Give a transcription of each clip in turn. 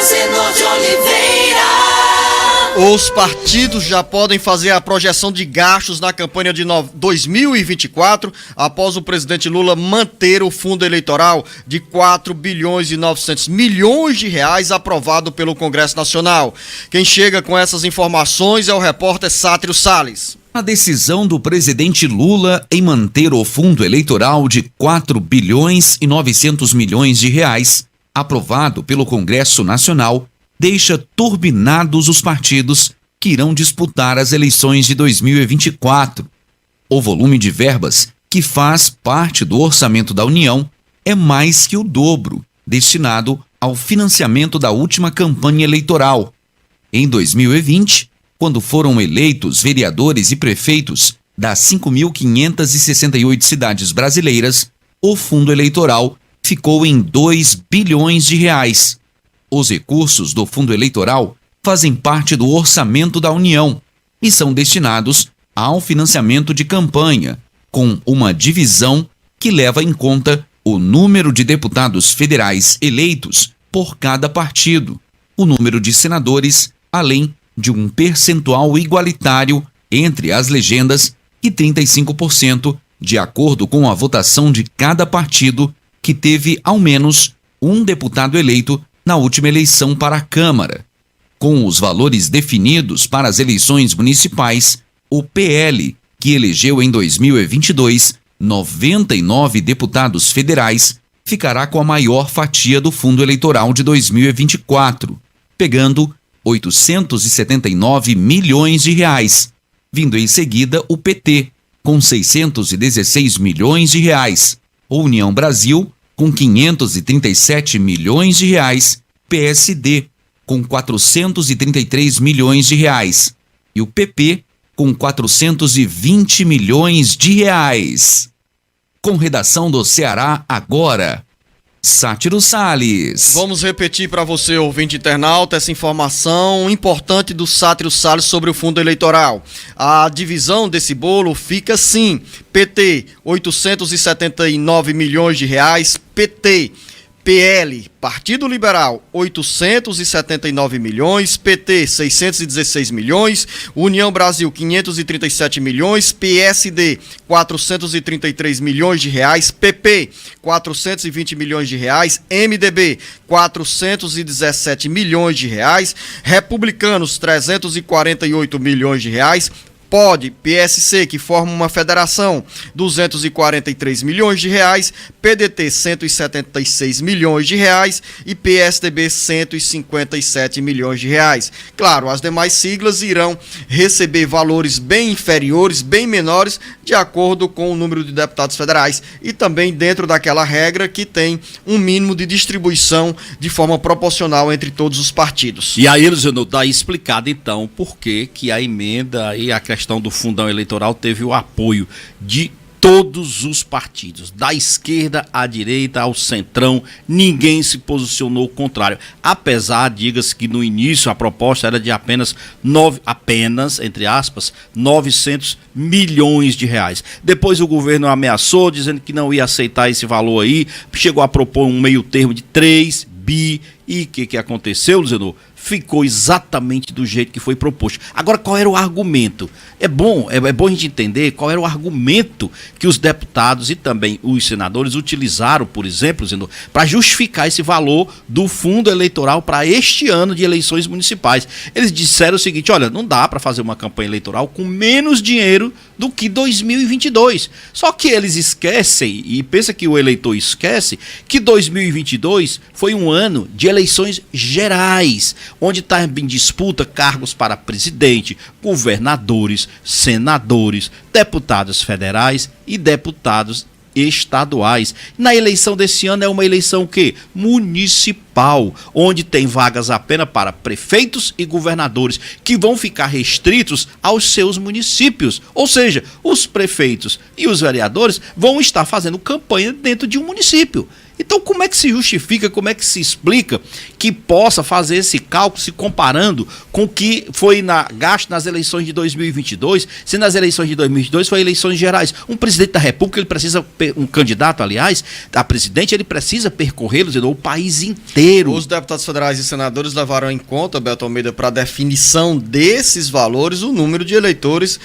Zenor de Oliveira. Os partidos já podem fazer a projeção de gastos na campanha de 2024, após o presidente Lula manter o fundo eleitoral de 4 bilhões e 900 milhões de reais aprovado pelo Congresso Nacional. Quem chega com essas informações é o repórter Sátiro Salles. A decisão do presidente Lula em manter o fundo eleitoral de 4 bilhões e 900 milhões de reais, aprovado pelo Congresso Nacional, deixa turbinados os partidos que irão disputar as eleições de 2024. O volume de verbas que faz parte do orçamento da União é mais que o dobro, destinado ao financiamento da última campanha eleitoral. Em 2020, quando foram eleitos vereadores e prefeitos das 5.568 cidades brasileiras, o fundo eleitoral ficou em 2 bilhões de reais. Os recursos do fundo eleitoral fazem parte do orçamento da União e são destinados ao financiamento de campanha, com uma divisão que leva em conta o número de deputados federais eleitos por cada partido, o número de senadores, além de um percentual igualitário entre as legendas e 35% de acordo com a votação de cada partido que teve ao menos um deputado eleito na última eleição para a Câmara. Com os valores definidos para as eleições municipais, o PL, que elegeu em 2022 99 deputados federais, ficará com a maior fatia do fundo eleitoral de 2024, pegando 879 milhões de reais, vindo em seguida o PT, com 616 milhões de reais, a União Brasil, com 537 milhões de reais, PSD, com 433 milhões de reais, e o PP, com 420 milhões de reais. Com redação do Ceará Agora, Sátiro Salles. Vamos repetir para você, ouvinte internauta, essa informação importante do Sátiro Salles sobre o fundo eleitoral. A divisão desse bolo fica assim: PT, 879 milhões de reais, PT, PL, Partido Liberal, 879 milhões, PT, 616 milhões, União Brasil, 537 milhões, PSD, 433 milhões de reais, PP, 420 milhões de reais, MDB, 417 milhões de reais, Republicanos, 348 milhões de reais, POD, PSC, que forma uma federação, 243 milhões de reais, PDT, 176 milhões de reais e PSDB, 157 milhões de reais. Claro, as demais siglas irão receber valores bem inferiores, bem menores, de acordo com o número de deputados federais e também dentro daquela regra que tem um mínimo de distribuição de forma proporcional entre todos os partidos. E aí, Luciano, está explicado então por que a emenda e a questão do fundão eleitoral teve o apoio de todos os partidos, da esquerda à direita, ao centrão, ninguém se posicionou contrário. Apesar, diga-se que no início a proposta era de apenas, entre aspas, 900 milhões de reais. Depois o governo ameaçou, dizendo que não ia aceitar esse valor aí, chegou a propor um meio termo de 3 bi, e o que aconteceu, Luciano? Ficou exatamente do jeito que foi proposto. Agora, qual era o argumento? É bom a gente entender qual era o argumento que os deputados e também os senadores utilizaram, por exemplo, para justificar esse valor do fundo eleitoral para este ano de eleições municipais. Eles disseram o seguinte: olha, não dá para fazer uma campanha eleitoral com menos dinheiro do que 2022. Só que eles esquecem, e pensa que o eleitor esquece, que 2022 foi um ano de eleições gerais, onde está em disputa cargos para presidente, governadores, senadores, deputados federais e deputados estaduais. Na eleição desse ano é uma eleição que municipal, onde tem vagas apenas para prefeitos e governadores, que vão ficar restritos aos seus municípios. Ou seja, os prefeitos e os vereadores vão estar fazendo campanha dentro de um município. Então, como é que se justifica, como é que se explica que possa fazer esse cálculo se comparando com o que foi gasto nas eleições de 2022, se nas eleições de 2022 foi eleições gerais? Um presidente da República, ele precisa, um candidato, aliás, a presidente, ele precisa percorrer o país inteiro. Os deputados federais e senadores levaram em conta, Beto Almeida, para a definição desses valores, o número de eleitores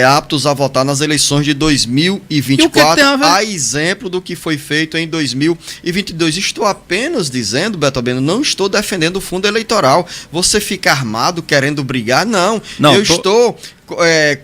aptos a votar nas eleições de 2024, a exemplo do que foi feito em 2022. Estou apenas dizendo, Beto Almeida, não estou defendendo o fundo eleitoral. Você fica armado querendo brigar? Não, eu estou...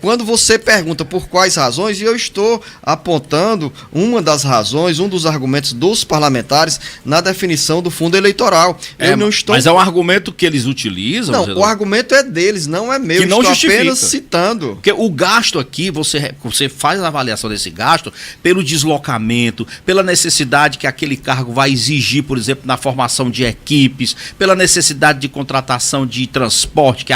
quando você pergunta por quais razões, eu estou apontando uma das razões, um dos argumentos dos parlamentares na definição do fundo eleitoral. Eu não estou... Mas é um argumento que eles utilizam? Não, o argumento é deles, não é meu. Que não estou justifica. Apenas citando. Porque o gasto aqui, você faz a avaliação desse gasto pelo deslocamento, pela necessidade que aquele cargo vai exigir, por exemplo, na formação de equipes, pela necessidade de contratação de transporte, que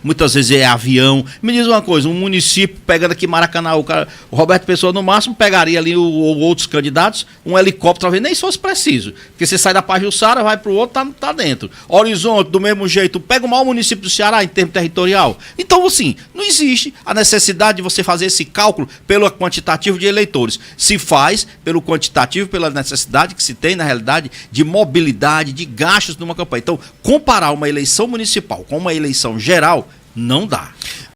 muitas vezes é avião. Me diz uma coisa, um município pegando aqui Maracanã, o Roberto Pessoa no máximo pegaria ali outros candidatos, um helicóptero, talvez nem fosse preciso, porque você sai da Pajuçara, vai pro outro, tá dentro. Horizonte, do mesmo jeito, pega o maior município do Ceará em termo territorial. Então, assim, não existe a necessidade de você fazer esse cálculo pelo quantitativo de eleitores. Se faz pelo quantitativo, pela necessidade que se tem, na realidade, de mobilidade, de gastos numa campanha. Então, comparar uma eleição municipal com uma eleição geral, não dá.